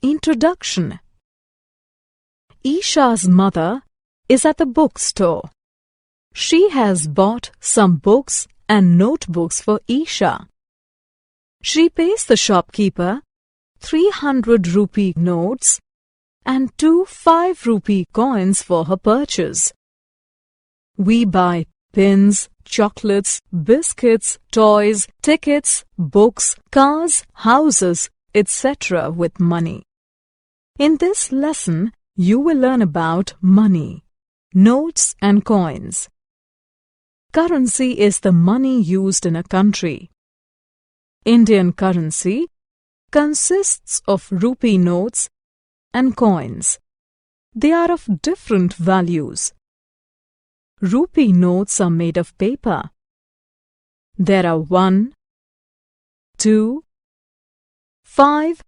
Introduction. Isha's mother is at the bookstore. She has bought some books and notebooks for Isha. She pays the shopkeeper 300 rupee notes and 2 5-rupee coins for her purchase. We buy pins, chocolates, biscuits, toys, tickets, books, cars, houses, etc. with money. In this lesson, you will learn about money, notes and coins. Currency is the money used in a country. Indian currency consists of rupee notes and coins. They are of different values. Rupee notes are made of paper. There are 1, 2, 5,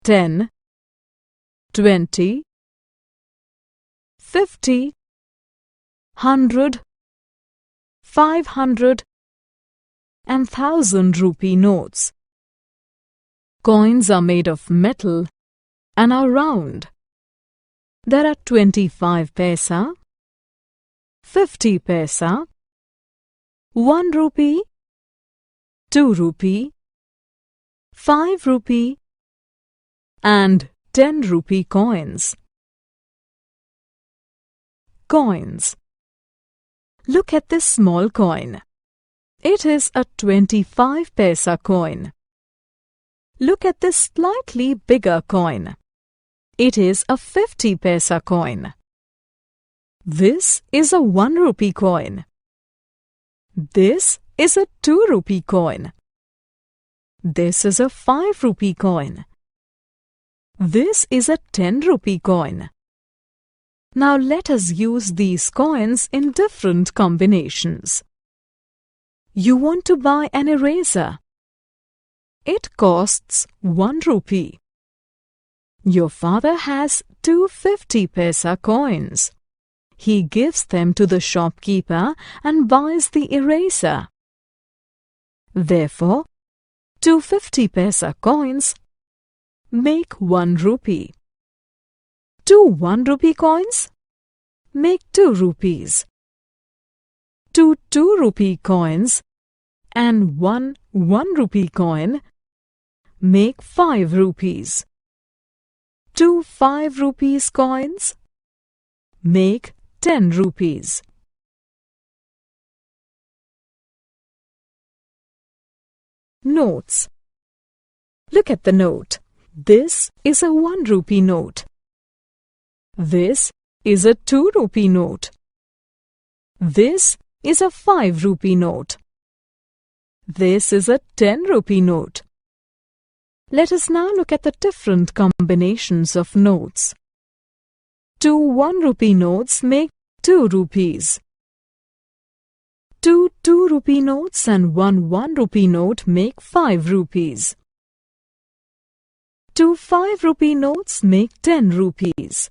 10, 20, 50, 100, 500 and 1000 rupee notes. Coins are made of metal and are round. There are 25 paisa, 50 paisa, 1 rupee, 2 rupee, 5 rupee and 10 rupee coins. Coins. Look at this small coin. It is a 25 paisa coin. Look at this slightly bigger coin. It is a 50 paisa coin. This is a 1 rupee coin. This is a 2 rupee coin. This is a 5 rupee coin. This is a 10 rupee coin. Now let us use these coins in different combinations. You want to buy an eraser. It costs 1 rupee. Your father has 2 50 paisa coins. He gives them to the shopkeeper and buys the eraser. Therefore, 2 50 paisa coins make 1 rupee. 2 1 rupee coins make 2 rupees. 2 2 rupee coins and 1 1 rupee coin make 5 rupees. 2 5 rupees coins make 10 rupees. Notes. Look at the note. This is a 1 rupee note. This is a 2 rupee note. This is a 5 rupee note. This is a 10 rupee note. Let us now look at the different combinations of notes. 2 1 rupee notes make 2 rupees. 2 2 rupee notes and 1 1 rupee note make 5 rupees. 2 5 rupee notes make 10 rupees.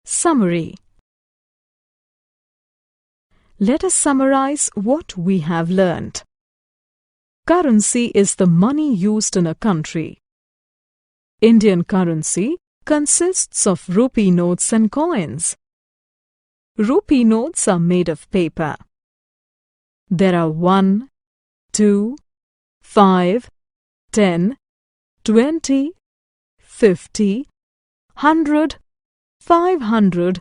Summary. Let us summarize what we have learnt. Currency is the money used in a country. Indian currency consists of rupee notes and coins. Rupee notes are made of paper. There are 1, 2, 5, 10, 20, 50, 100, 500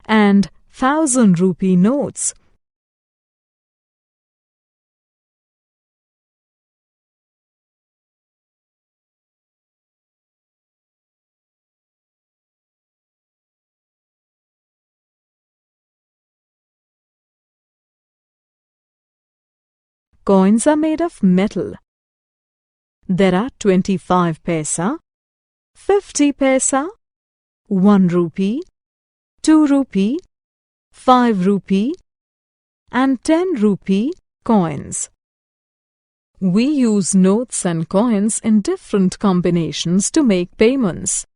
and 1000 rupee notes. Coins are made of metal. There are 25 paisa, 50 paisa, 1 rupee, 2 rupee, 5 rupee and 10 rupee coins. We use notes and coins in different combinations to make payments.